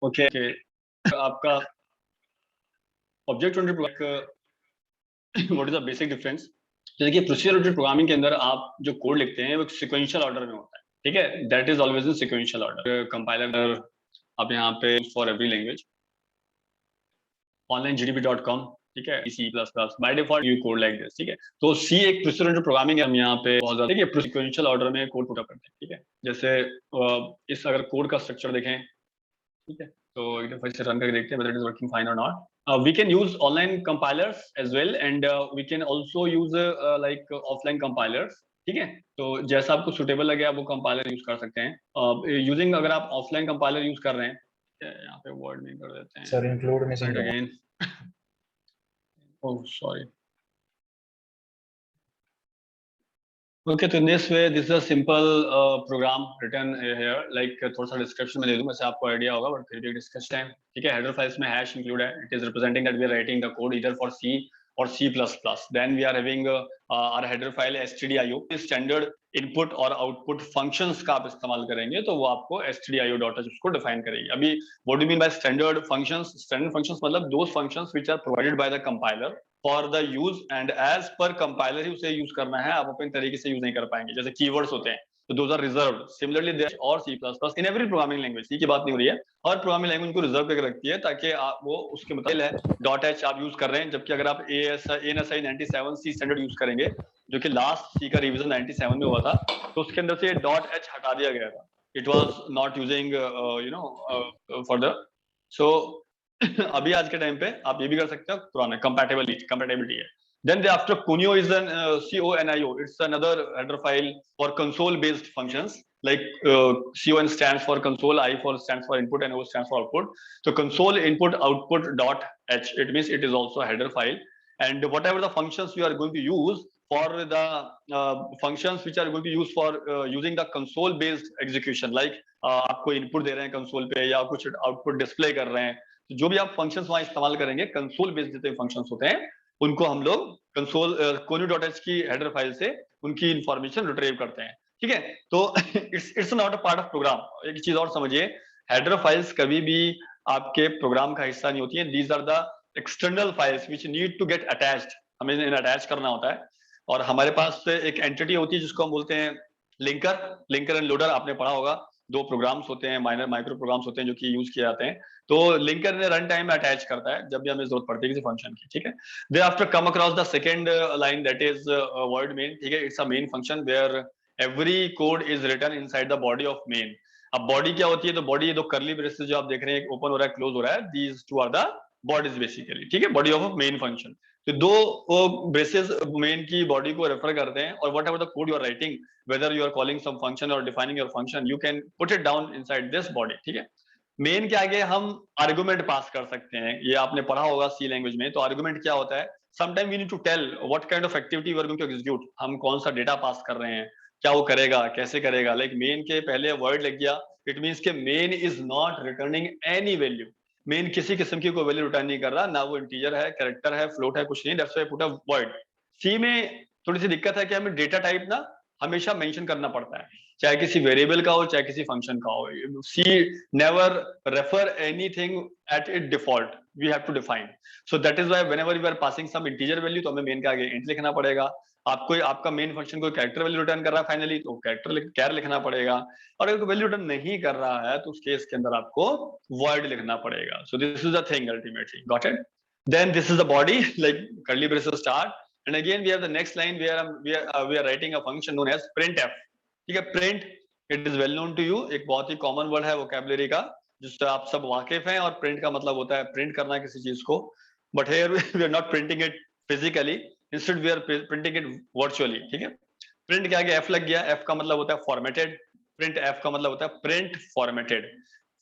Okay आपका object oriented what is the basic difference. जैसे कि प्रोसीजर ओरिएंटेड प्रोग्रामिंग के अंदर आप जो कोड लिखते हैं वो सिक्वेंशियल ऑर्डर में होता है, ठीक है। That is always in sequential order. Compiler आप यहाँ पे फॉर एवरी लैंग्वेज onlinegdb.com, ठीक है। C plus plus by default you code like this, ठीक है। तो सी एक प्रोसीजर ओरिएंटेड प्रोग्रामिंग है। हम यहाँ पे बहुत ज्यादा देखिए सिक्वेंशियल ऑर्डर में कोड पुट अप करते हैं, ठीक है। जैसे इस अगर कोड का स्ट्रक्चर देखें, ठीक है, तो एक दफा इसे रन करके देखते हैं whether it is working fine or not. We can use online compilers as well and we can also use like offline compilers, ठीक है। तो जैसा आपको सुटेबल लगे आप वो कंपाइलर यूज कर सकते हैं। यूजिंग अगर आप ऑफलाइन कंपाइलर यूज कर रहे हैं, यहाँ पे वर्ड में कर देते हैं sir include missing again. Oh sorry. Okay, तो in this way, this is a simple program written here. Like थोड़ा सा description में दे दूँ, वैसे आपको idea होगा, but फिर भी discuss time, ठीक है। Header files में hash include है. It is representing that we are writing the code either for C or C++. Then we are having our header file stdio. Standard input और output functions का आप इस्तेमाल करेंगे तो वो आपको stdio.h उसको define करेगी। अभी what do you mean by standard functions? Standard functions मतलब those functions which are provided by the compiler for the use and as पर कंपाइलर ही उसे यूज करना है, आप अपने तरीके से यूज नहीं कर पाएंगे। जैसे कीवर्ड्स होते हैं तो those are reserved. Similarly there are C plus plus in every programming language, C की बात नहीं हो रही है, और प्रोग्रामिंग लैंग्वेज को रिजर्व करके रखती है ताकि आप वो उसके मुताबिक है डॉट एच आप यूज कर रहे हैं। जबकि अगर आप ANSI 97 सी स्टैंडर्ड यूज करेंगे जो कि लास्ट सी का रिवीजन 97 में हुआ था, तो उसके अंदर से डॉट एच हटा दिया गया था। It was not using further. So अभी आज के टाइम पे आप ये भी कर सकते हो, पुराना कंपैटिबिलिटी है। Then thereafter Conio is an CONIO. It's another header file for console based functions. Like CON stands for console, stands for input, and O stands for output. So console input output dot h. It means it is also a header file. And whatever the functions you are going to use for the functions which are going to use for using the console based execution, like आपको input दे रहे हैं console पे या कुछ output display कर रहे हैं, तो जो भी आप functions वहां इस्तेमाल करेंगे console based जितने functions होते हैं उनको हम लोग कंसोल conio.h की हेडर फाइल से उनकी इंफॉर्मेशन रिट्रीव करते हैं, ठीक है। तो it's not a part of program. एक चीज और समझिए, हेडर फाइल्स कभी भी आपके प्रोग्राम का हिस्सा नहीं होती है। These are the external files which need to get attached. हमें इन्हें अटैच करना होता है और हमारे पास एक एंटिटी होती है जिसको हम बोलते हैं लिंकर एंड लोडर। आपने पढ़ा होगा, दो प्रोग्राम्स होते हैं, माइनर माइक्रो प्रोग्राम्स होते हैं जो कि यूज किए जाते हैं। तो लिंकर ने रन टाइम में अटैच करता है जब भी हमें जरूरत पड़ती है किसी फंक्शन की, ठीक है। They after come across the second line that is word main, ठीक है। It's a main function where every code is written inside the body of main. अब बॉडी क्या होती है, तो बॉडी ये दो करली ब्रेसेस जो आप देख रहे हैं, ओपन हो रहा है क्लोज हो रहा है, these two are the bodies basically, ठीक है, बॉडी ऑफ मेन फंक्शन। तो दो ब्रेसेस मेन की बॉडी को रेफर करते हैं, और whatever the code you are writing, whether you are calling some function or defining your function, you can put it down inside this body, ठीक है। Main के आगे हम आर्गुमेंट पास कर सकते हैं, ये आपने पढ़ा होगा सी लैंग्वेज में। तो आर्गुमेंट क्या होता है, sometime we need to tell what kind of activity we are going to execute, हम कौन सा डेटा पास कर रहे हैं, क्या वो करेगा, कैसे करेगा। लाइक मेन के पहले वर्ड लग गया, इट मींस के main is not returning any value. Main किसी किस्म की कोई वैल्यू रिटर्न नहीं कर रहा, ना वो इंटीजर है, कैरेक्टर है, फ्लोट है, कुछ नहीं। That's why I put a word. C में थोड़ी सी दिक्कत है कि हमें डेटा टाइप ना हमेशा मेंशन करना पड़ता है, चाहे किसी वेरिएबल का हो चाहे किसी फंक्शन का हो। C never refer anything at it default, we have to define. So that is why whenever we are passing some integer value तो हमें मेन के आगे इंट लिखना पड़ेगा। आपको आपका मेन फंक्शन कोई कैरेक्टर वैल्यू रिटर्न कर रहा है फाइनली, तो कैर लिखना पड़ेगा। और अगर वैल्यू रिटर्न नहीं कर रहा है तो उस केस के अंदर आपको वर्ड लिखना पड़ेगा। सो this is the thing ultimately, got it. Then this is the body, like curly braces start, and again we have the next line where we are writing a function known as printf, ठीक है। print, it is well known to you, एक बहुत ही common word है vocabulary का जिससे आप सब वाकिफ हैं। और प्रिंट का मतलब होता है प्रिंट करना किसी चीज को, but here we are not printing it physically, instead we are printing it virtually, ठीक है। प्रिंट के आगे एफ लग गया, एफ का मतलब होता है फॉर्मेटेड, प्रिंट एफ का मतलब होता है प्रिंट फॉर्मेटेड।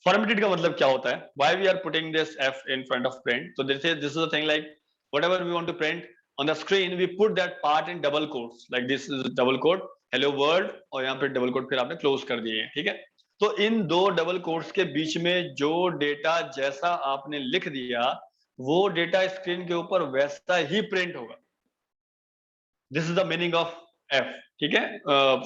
फॉर्मेटेड का मतलब क्या होता है, why we are putting this F in front of print, तो this is the thing like whatever we want to print on the screen we put that part in double quotes, like this is double quote hello world, और यहाँ पे double coat फिर आपने close कर दिए, ठीक है। तो इन दो डबल कोट्स के बीच में जो डेटा जैसा आपने लिख दिया वो डेटा स्क्रीन के ऊपर वैसा ही प्रिंट होगा। This is the meaning of F, ठीक है।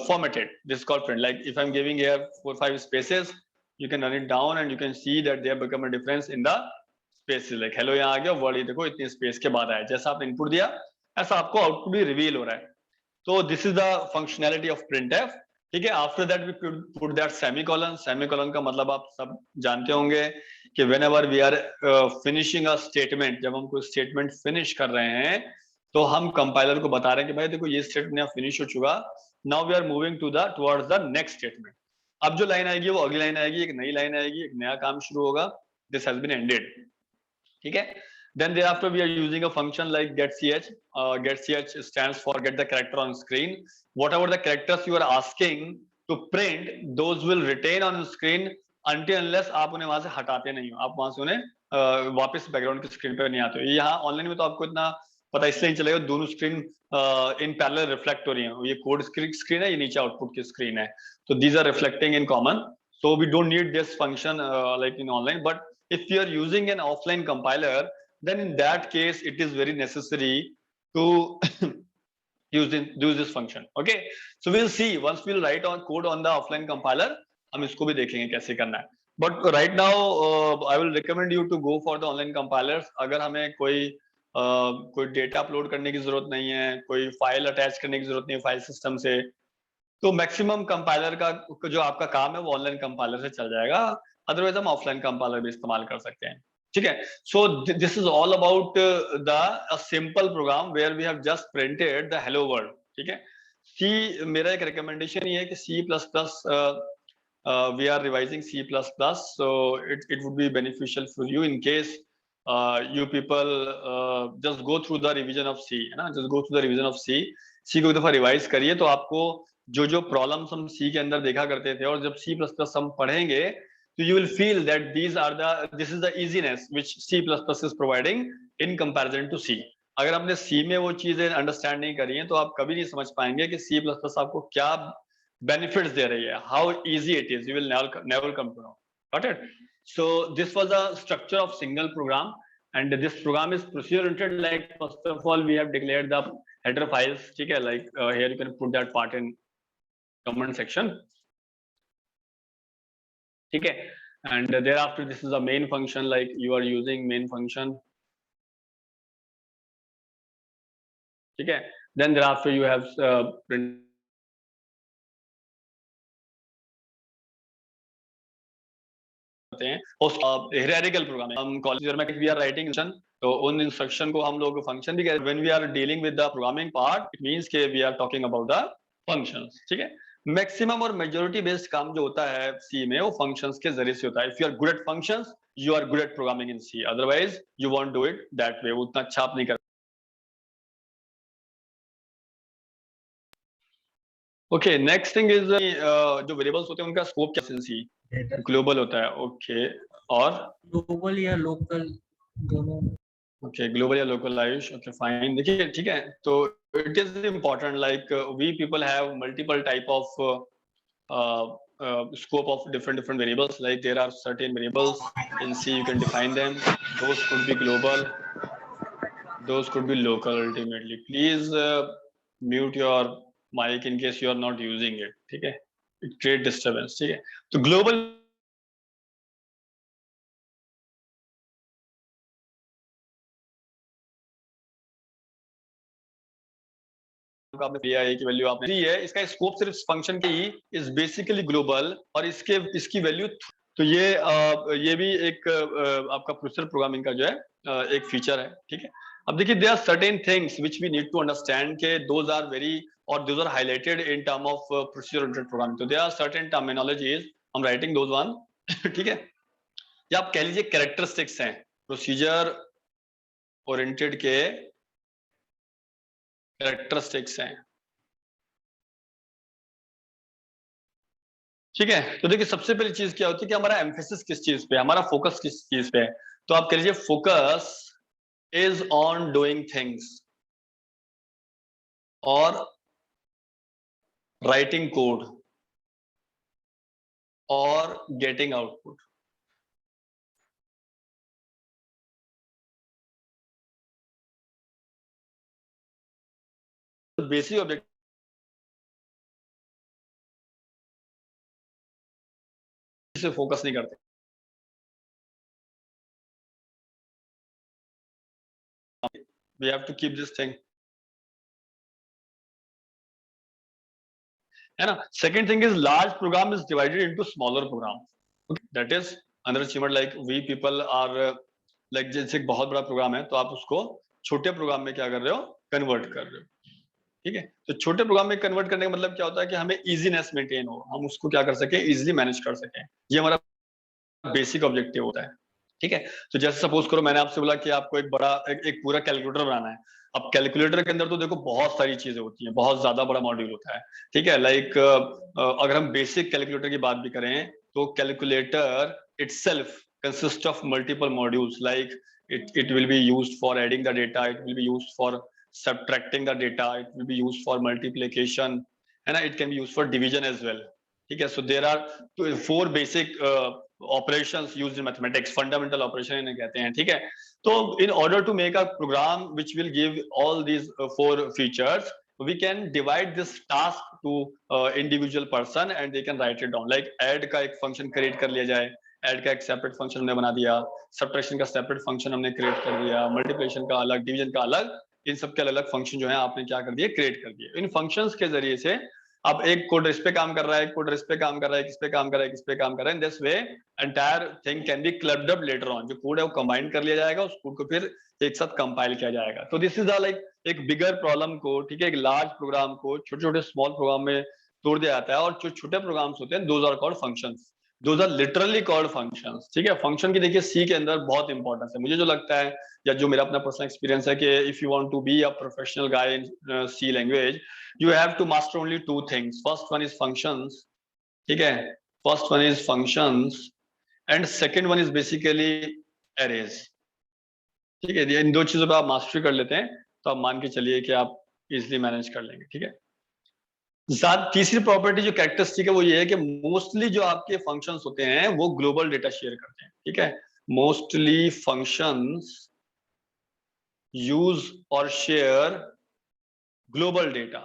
Formatted, this called print. Like if I am giving here 4-5 spaces, you can run it down and you can see that they have become a difference in the spaces. Like hello यहाँ आ गया, word ये देखो इतनी space के बाद आया, जैसा आपने इनपुट दिया ऐसा आपको आउटपुट भी रिवील हो रहा है. तो this is the functionality of printf. ठीक है, after that we put that semicolon. Semicolon का मतलब आप सब जानते होंगे कि whenever we are finishing a statement, जब हम कोई स्टेटमेंट फिनिश कर रहे हैं तो हम कंपाइलर को बता रहे हैं कि भाई देखो ये स्टेटमेंट यहाँ फिनिश हो चुका, now we are moving to the towards the next statement. अब जो लाइन आएगी वो अगली लाइन आएगी, एक नई लाइन आएगी, एक नया काम शुरू होगा. This has been ended. ठीक है. Then thereafter we are using a function like getch. Getch stands for get the character on screen. Whatever the characters you are asking to print, those will retain on screen until unless आप उन्हें वहां से हटाते नहीं हो, आप वहां से उन्हें वापस बैकग्राउंड की स्क्रीन पर नहीं आते हो. यहाँ ऑनलाइन में तो आपको इतना पता इसलिए नहीं चलेगा, दोनों स्क्रीन इन पैरेलल रिफ्लेक्ट हो रही है. ये कोड स्क्रीन है, ये नीचे आउटपुट की स्क्रीन है, तो these are reflecting in common. So we don't need this function like in online. But if you are using an offline compiler, then in that case it is very necessary to use this function. Okay, so we'll see once we'll write on code on the offline compiler, हम इसको भी देखेंगे कैसे करना है. But right now I will recommend you to go for the online compilers. अगर हमें कोई डेटा अपलोड करने की जरूरत नहीं है, कोई फाइल अटैच करने की जरूरत नहीं है फाइल सिस्टम से, तो मैक्सिमम कंपाइलर का जो आपका काम है वो ऑनलाइन कंपाइलर से चल जाएगा. अदरवाइज हम ऑफलाइन कंपाइलर भी इस्तेमाल कर सकते हैं. ठीक है. So this is all about the simple program where we have just printed the hello world. ठीक है. सी, मेरा एक रिकमेंडेशन ये है कि C++ we are revising C++, so it would be beneficial for you in case you people just go through the revision of C, है ना, just go through the revision of C को एक दफा revise करिए तो आपको जो problems हम C के अंदर देखा करते थे और जब C++ हम पढ़ेंगे तो you will feel that this is the easiness which C++ is providing in comparison to C. अगर आपने C में वो चीजें अंडरस्टैंड नहीं करी हैं तो आप कभी नहीं समझ पाएंगे कि C++ आपको क्या benefits दे रही है, how easy it is. You will never come to know. Got it? So this was a structure of single program, and this program is procedure oriented. Like first of all we have declared the header files. ठीक है, like here you can put that part in comment section. ठीक है. And thereafter this is a main function, like you are using main function. ठीक है. Then thereafter you have print हैं hierarchical programming. हम college में we are writing instruction, तो उन instruction को हम लोग फंक्शन भी कहते हैं. When we are dealing with the programming part, it means कि we are talking about the functions. ठीक है. मैक्सिमम और मेजोरिटी बेस्ड काम जो होता है C में वो फंक्शंस के जरिए से होता है. If you are good at functions, you are good at programming in C. Otherwise, you won't do it that way. उतना अच्छा आप नहीं कर. Okay, next thing is जो वेरिएबल्स होते हैं उनका स्कोप क्या है? C ग्लोबल होता है. ओके, और ग्लोबल या लोकल दोनों. ओके, ग्लोबल या लोकल. Ayush, okay fine. देखिए ठीक है, तो it is important, like we people have multiple type of scope of different variables. Like there are certain variables in C, you can define them. Those could be global, those could be local. Ultimately, please mute your mic in case you are not using it. ठीक है, it create disturbance. ठीक है, तो global आपने दिया है कि value आपने दी है, इसका स्कोप सिर्फ फंक्शन की ही इज बेसिकली ग्लोबल, और इसकी वैल्यू. तो ये भी एक आपका प्रोसेसर प्रोग्रामिंग का जो है एक फीचर है. ठीक है. अब देखिए, there are certain things which we need to understand के दोज आर वेरी और those are highlighted in term of procedure oriented programming. तो there are certain terminologies, I am writing those one. ठीक है. या आप कह लीजिए कैरेक्टरिस्टिक्स हैं प्रोसीजर ओरिएंटेड के, कैरेक्टरिस्टिक्स हैं. ठीक है. तो देखिए, सबसे पहली चीज क्या होती है कि हमारा एम्फेसिस किस चीज पे है, हमारा फोकस किस चीज पे है. तो आप कह लीजिए focus is on doing things और राइटिंग कोड और गेटिंग आउटपुट. बेसिक ऑब्जेक्ट से फोकस नहीं करते। We have to keep this thing, है ना. Second thing is large program is divided into smaller program. Okay, that is another achievement. Like we people are like जैसे एक बहुत बड़ा programme है तो आप उसको छोटे प्रोग्राम में क्या कर रहे हो, कन्वर्ट कर रहे हो. ठीक है, तो छोटे प्रोग्राम में कन्वर्ट करने का मतलब क्या होता है कि हमें इजीनेस मेंटेन हो, हम उसको क्या कर सके, इजीली मैनेज कर सके. ये हमारा बेसिक ऑब्जेक्टिव होता है. ठीक है, तो जैसे सपोज करो मैंने आपसे बोला कि आपको एक बड़ा एक पूरा कैलकुलेटर बनाना है. अब कैलकुलेटर के अंदर तो देखो बहुत सारी चीजें होती हैं, बहुत ज्यादा बड़ा मॉड्यूल होता है. ठीक है, लाइक अगर हम बेसिक कैलकुलेटर की बात भी करें तो calculator itself consist of multiple modules. Like it will be used for adding the data, it will be used for subtracting the data, it will be used for multiplication, and it can be used for division as well. ठीक है, so there are four basic operations used in mathematics, fundamental operation इन्हें कहते हैं. ठीक है, तो in order to make a program which will give all these four features, we can divide this task to individual person and they can write it down. Like add का एक function create कर लिया जाए, add का एक separate function हमने बना दिया, सब्ट्रैक्शन का सेपरेट फंक्शन हमने क्रिएट कर दिया, मल्टीप्लिकेशन का अलग, डिवीजन का अलग, इन सब के अलग अलग फंक्शन जो है आपने क्या कर दिए, क्रिएट कर दिए. इन फंक्शंस के जरिए से अब एक कोड इस पे काम कर रहा है, एक कोड इस पे काम कर रहा है, किस पे काम कर रहा है, किस पे काम कर रहा है. In this way entire thing can be clubbed up later on. जो कोड है वो कंबाइन कर लिया जाएगा, उस कोड को फिर एक साथ कंपाइल किया जाएगा. तो दिस इज लाइक एक बिगर प्रॉब्लम को, ठीक है, एक लार्ज प्रोग्राम को छोटे छोटे स्मॉल प्रोग्राम में तोड़ दिया जाता है. और जो छोटे प्रोग्राम्स होते हैं those are called functions. Those are literally called functions. ठीक है, फंक्शन की देखिए सी के अंदर बहुत इंपॉर्टेंस है. मुझे जो लगता है या जो मेरा अपना पर्सनल एक्सपीरियंस है कि if you want to be a professional guy in C language, you have to master only two things. First one is functions. ठीक है, first one is functions and second one is basically arrays. ठीक है, इन दो चीजों पर आप mastery कर लेते हैं तो आप मान के चलिए कि आप इजिली मैनेज कर लेंगे. ठीक है, तीसरी प्रॉपर्टी जो कैरेक्टरिस्टिक है वो ये है कि मोस्टली जो आपके फंक्शंस होते हैं वो ग्लोबल डेटा शेयर करते हैं. ठीक है, मोस्टली फंक्शंस यूज और share global data.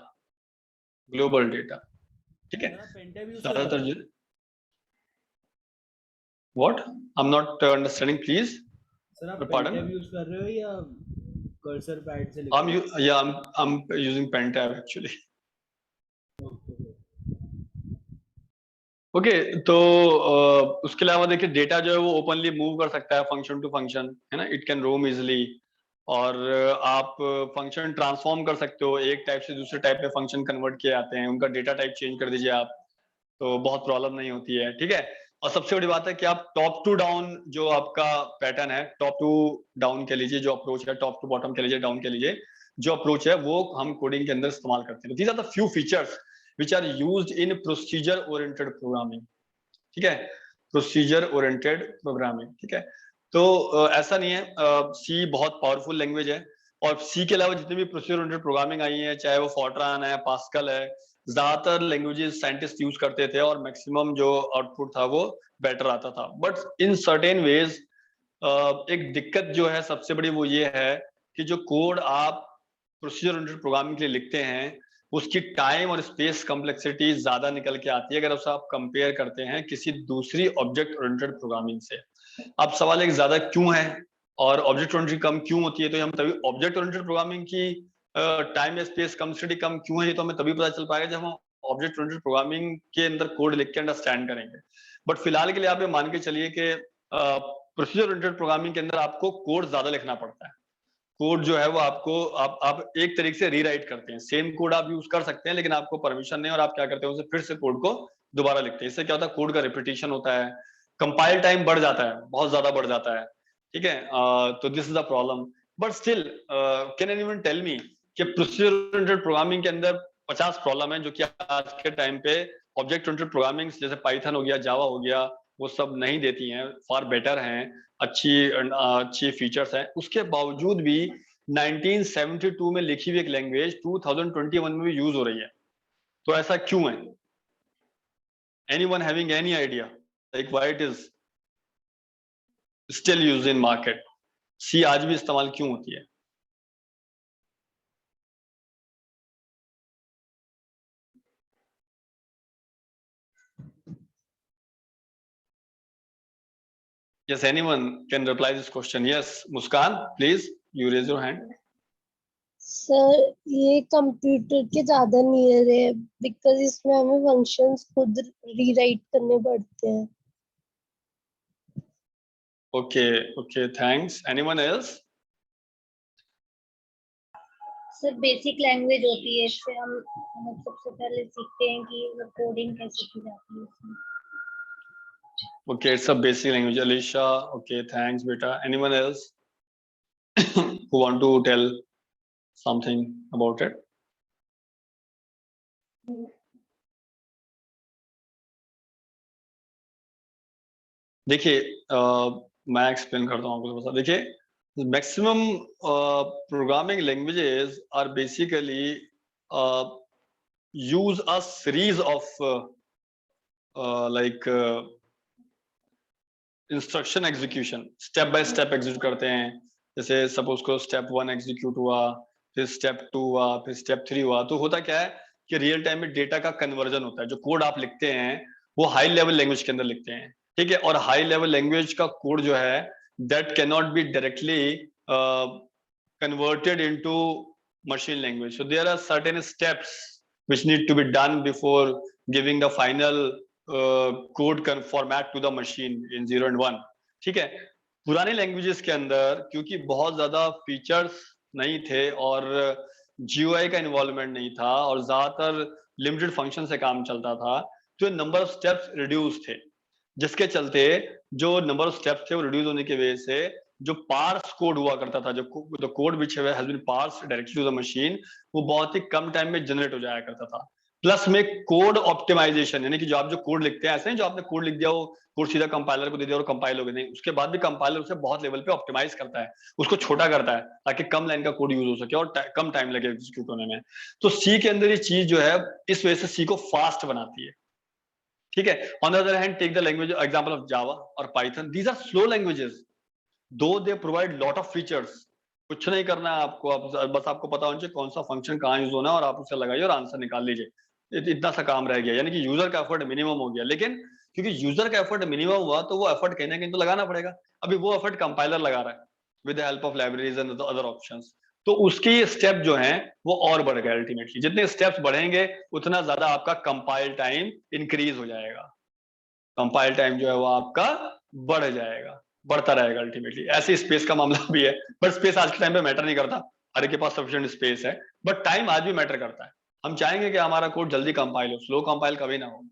Global data, ठीक है, ज्यादातर. What, I am not understanding please. Sir आप पार्डन, पेन टैब यूज कर रहे हो या कर्सर पैड से I'm using pen tab actually. Okay, तो उसके अलावा देखिए डेटा जो है वो ओपनली मूव कर सकता है फंक्शन टू फंक्शन, है ना. It can Rome easily. और आप फंक्शन ट्रांसफॉर्म कर सकते हो, एक टाइप से दूसरे टाइप में फंक्शन कन्वर्ट किए जाते हैं, उनका डेटा टाइप चेंज कर दीजिए आप, तो बहुत प्रॉब्लम नहीं होती है. ठीक है, और सबसे बड़ी बात है कि आप टॉप टू डाउन जो आपका पैटर्न है, टॉप टू डाउन के लीजिए जो अप्रोच है, टॉप टू बॉटम के लीजिए, डाउन के लीजिए जो अप्रोच है, वो हम कोडिंग के अंदर इस्तेमाल करते हैं. These are the few features which are used in procedure oriented programming. ठीक है, प्रोसीजर ओरिएंटेड प्रोग्रामिंग. ठीक है, तो ऐसा नहीं है, सी बहुत पावरफुल लैंग्वेज है. और सी के अलावा जितनी भी प्रोसीजर ओरिएंटेड प्रोग्रामिंग आई है, चाहे वो फोर्ट्रान है, पास्कल है, ज्यादातर लैंग्वेजेस साइंटिस्ट यूज करते थे और मैक्सिमम जो आउटपुट था वो बेटर आता था. बट इन सर्टेन वेज एक दिक्कत जो है सबसे बड़ी वो ये है कि जो कोड आप प्रोसीजर ओरिएंटेड प्रोग्रामिंग के लिए लिखते हैं उसकी टाइम और स्पेस कॉम्प्लेक्सिटी ज्यादा निकल के आती है अगर उसे आप कंपेयर करते हैं किसी दूसरी ऑब्जेक्ट ओरिएंटेड प्रोग्रामिंग से. अब सवाल एक ज्यादा क्यों है और ऑब्जेक्ट ओरिएंटेड कम क्यों होती है, तो हम तभी ऑब्जेक्ट ओरिएंटेड प्रोग्रामिंग की टाइम या स्पेस कॉम्प्लेक्सिटी कम क्यों है ये तो हमें तभी पता चल पाएगा जब हम ऑब्जेक्ट ओरिएंटेड प्रोग्रामिंग के अंदर कोड लिख के अंडरस्टैंड करेंगे. बट फिलहाल के लिए आप ये मान के चलिए कि प्रोसीजर ओरिएंटेड प्रोग्रामिंग के अंदर आपको कोड ज्यादा लिखना पड़ता है. कोड जो है वो आपको आप एक तरीके से रीराइट करते हैं. सेम कोड आप यूज कर सकते हैं लेकिन आपको परमिशन नहीं और आप क्या करते हैं उसे फिर से कोड को दोबारा लिखते हैं. इससे क्या होता है, कोड का रिपीटिशन होता है, कंपाइल टाइम बढ़ जाता है, बहुत ज्यादा बढ़ जाता है. ठीक है, तो this is the problem. But still can anyone tell me कि प्रोसीजर ओरिएंटेड प्रोग्रामिंग के अंदर 50 प्रॉब्लम है जो कि आज के टाइम पे ऑब्जेक्ट ओरिएंटेड प्रोग्रामिंग जैसे पाइथन हो गया, जावा हो गया, वो सब नहीं देती हैं, फार बेटर हैं, अच्छी फीचर्स हैं. उसके बावजूद भी 1972 में लिखी हुई एक लैंग्वेज 2021 में भी यूज हो रही है. तो ऐसा क्यों है? Anyone having any idea like why it is still used in market? C आज भी इस्तेमाल क्यों होती है? Yes, anyone can reply this question. Yes, Muskan, please, you raise your hand. Sir ये कंप्यूटर के ज्यादा नियर है बिकॉज इसमें हमें फंक्शंस खुद रीराइट करने पड़ते हैं. Okay, thanks. Anyone else? Sir basic language होती है, इससे हम सबसे पहले सीखते हैं कि कोडिंग कैसे की जाती है उसमें. Okay, it's a basic language. Alicia, okay, thanks, beta. Anyone else who want to tell something about it? देखिए, मैं एक्सप्लेन करता हूँ आपको थोड़ा सा. देखिए, maximum programming languages are basically use a series of like instruction execution. Step by step execute करते हैं. जैसे सपोज को स्टेप 1 एग्जीक्यूट हुआ, फिर स्टेप 2 हुआ, फिर स्टेप 3 हुआ. तो होता क्या है कि रियल टाइम में डेटा का कन्वर्जन होता है. जो कोड आप लिखते हैं वो हाई लेवल लैंग्वेज के अंदर लिखते हैं, ठीक है. और हाई लेवल लैंग्वेज का कोड जो है that can not be directly converted into machine language. So there are certain steps which need to be done before giving the final code format to the machine in 0 and 1. ठीक है. पुरानी languages के अंदर क्योंकि बहुत ज्यादा features नहीं थे और GUI का इन्वॉल्वमेंट नहीं था और ज्यादातर लिमिटेड फंक्शन से काम चलता था, तो नंबर ऑफ स्टेप्स रिड्यूस थे, जिसके चलते जो नंबर ऑफ स्टेप्स थे वो रिड्यूस होने की वजह से जो पार्स कोड हुआ करता था, जो code which has been parse directly to the machine, वो बहुत ही कम टाइम में जनरेट हो जाया करता था. प्लस में कोड ऑप्टिमाइजेशन, यानी कि जो आप जो कोड लिखते हैं, ऐसे नहीं जो आपने कोड लिख दिया वो कोड सीधा कंपाइलर को दे दिया और कंपाइल हो गया, नहीं. उसके बाद भी कंपाइलर उसे बहुत लेवल पे ऑप्टिमाइज करता है, उसको छोटा करता है ताकि कम लाइन का कोड यूज हो सके और कम टाइम लगे एग्जीक्यूट होने में. तो सी के अंदर ये चीज जो है इस वजह से सी को फास्ट बनाती है, ठीक है. On the other hand take the language example of Java और Python. These are slow languages though they provide lot of features. कुछ नहीं करना है आपको, आप बस आपको पता होना चाहिए कौन सा फंक्शन कहाँ यूज होना है और आप उसे लगाइए और आंसर निकाल लीजिए. इतना सा काम रह गया, यानी कि यूजर का एफर्ट मिनिमम हो गया. लेकिन क्योंकि यूजर का एफर्ट मिनिमम हुआ तो वो एफर्ट कहीं ना कहीं तो लगाना पड़ेगा. अभी वो एफर्ट कंपाइलर लगा रहा है with the help of libraries and other options. तो उसके स्टेप जो हैं वो और बढ़ गए. अल्टीमेटली जितने स्टेप्स बढ़ेंगे उतना ज्यादा आपका कंपाइल टाइम इंक्रीज हो जाएगा. कंपाइल टाइम जो है वो आपका बढ़ जाएगा, बढ़ता रहेगा अल्टीमेटली. ऐसे स्पेस का मामला भी है, बट स्पेस आज के टाइम पे मैटर नहीं करता, हर के पास सफिशिएंट स्पेस है. बट टाइम आज भी मैटर करता है. हम चाहेंगे कि हमारा कोड जल्दी कंपाइल हो, स्लो कंपाइल कभी ना हो.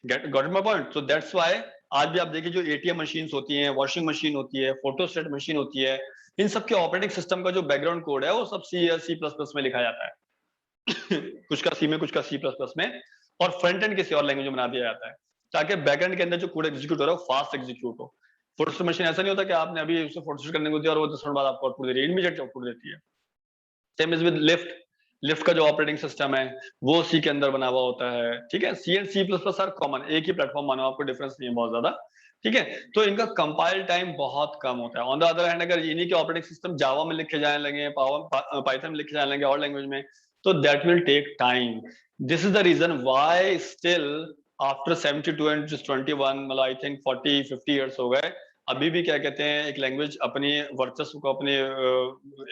Got my point. So that's why आज भी आप देखिए जो एटीएम मशीन्स होती हैं, वॉशिंग मशीन होती है, फोटोस्टेट मशीन होती है, इन सब के ऑपरेटिंग सिस्टम का जो बैकग्राउंड कोड है वो सब सी या C++ में लिखा जाता है. कुछ का सी में, कुछ का C++ में, और फ्रंट एंड किसी और लैंग्वेज में बना दिया जाता है ताकि बैकएंड के अंदर जो कोड एग्जीक्यूट हो रहा है वो फास्ट एग्जीक्यूट हो. फोटोस्टेट मशीन ऐसा नहीं होता कि आपने अभी उसे फोटोस्टेट करने को दिया और वो 10 मिनट बाद आपको आउटपुट दे रही है, इमीडिएट आउटपुट देती है. Same is with lift. Lift का जो ऑपरेटिंग सिस्टम है वो सी के अंदर बना हुआ होता है, ठीक है. सी एंड C++ आर कॉमन, एक ही प्लेटफॉर्म मानो, आपको डिफरेंस नहीं है बहुत ज्यादा, ठीक है. तो इनका कंपाइल टाइम बहुत कम होता है. ऑन द अदर हैंड अगर इन्हीं के ऑपरेटिंग सिस्टम जावा में लिखे जाने लगे, पाइथन में लिखे जाने लगे और लैंग्वेज में, तो that will take time. This is the reason why still after 72 and 21, मतलब आई थिंक 40-50 इयर्स हो गए, अभी भी क्या कहते हैं एक लैंग्वेज अपनी वर्चस्व को, अपने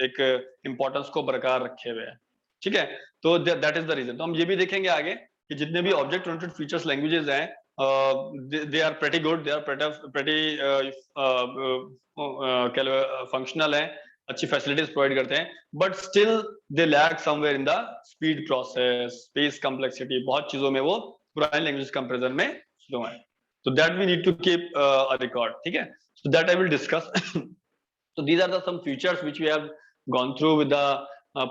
एक इम्पोर्टेंस को बरकरार रखे हुए है, ठीक है. तो दैट इज द रीजन. तो हम ये भी देखेंगे आगे कि जितने भी ऑब्जेक्ट ओरिएंटेड फीचर्स लैंग्वेजेस हैं, they are pretty good, they are pretty functional हैं, अच्छी फैसिलिटीज प्रोवाइड करते हैं, but still they lack somewhere in the speed process, space complexity, बहुत चीजों में वो पुरानी लैंग्वेज कंपैरिजन में स्लो है. So that we need to keep a record, ठीक है. So that I will discuss. So these are the some features which we have gone through with the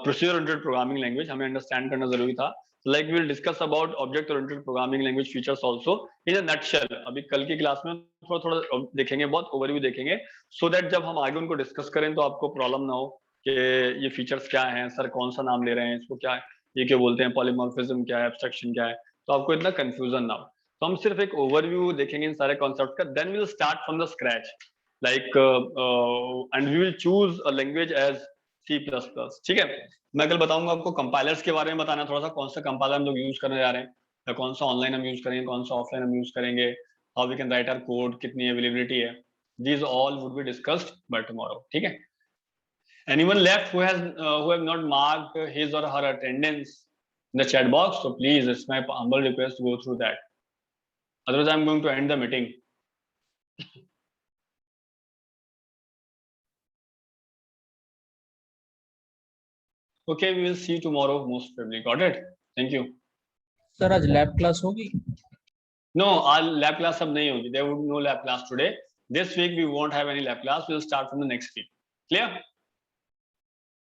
procedure oriented programming language. हमें understand करना जरूरी था. Like we will discuss about object oriented programming language features also in a nutshell. अभी कल की class में थोड़ा थोड़ा देखेंगे, बहुत ओवरव्यू देखेंगे, so that जब हम आगे उनको डिस्कस करें तो आपको प्रॉब्लम ना हो कि ये फीचर्स क्या हैं, सर कौन सा नाम ले रहे हैं, इसको क्या है, ये क्या बोलते हैं, पॉलीमॉर्फिज्म क्या है, एब्स्ट्रैक्शन क्या है, तो आपको इतना कंफ्यूजन ना हो. तो हम सिर्फ एक ओवरव्यू देखेंगे इन सारे कॉन्सेप्ट का. Then we will start from the scratch, like and we will choose a language as C++, ठीक है. मैं कल बताऊंगा आपको कंपाइलर्स के बारे में, बताना थोड़ा सा कौन सा कंपाइलर हम लोग यूज करने जा रहे हैं, या कौन सा ऑनलाइन हम यूज करेंगे, कौन सा ऑफलाइन हम यूज करेंगे, how we can write our code, कितनी availability है. These all would be discussed by tomorrow. ठीक है? Anyone left who have not marked his or her attendance in the chat box? So please, it's my humble request to go through that. Otherwise, I'm going to end the meeting. Okay, we will see you tomorrow most probably. Got it? Thank you. Sir आज lab class होगी? No, our lab class अब नहीं होगी. There would be no lab class today. This week we won't have any lab class. We'll start from the next week. Clear?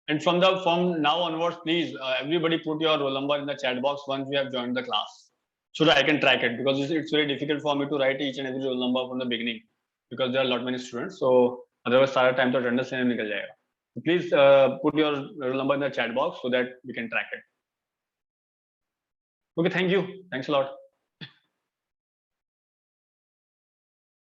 And from now onwards, please everybody put your roll number in the chat box once you have joined the class, so that I can track it, because it's very difficult for me to write each and every roll number from the beginning because there are a lot many students. So otherwise, सारा time तो attendance में निकल जाएगा. So please put your roll number in the chat box so that we can track it. Okay, thank you. Thanks a lot.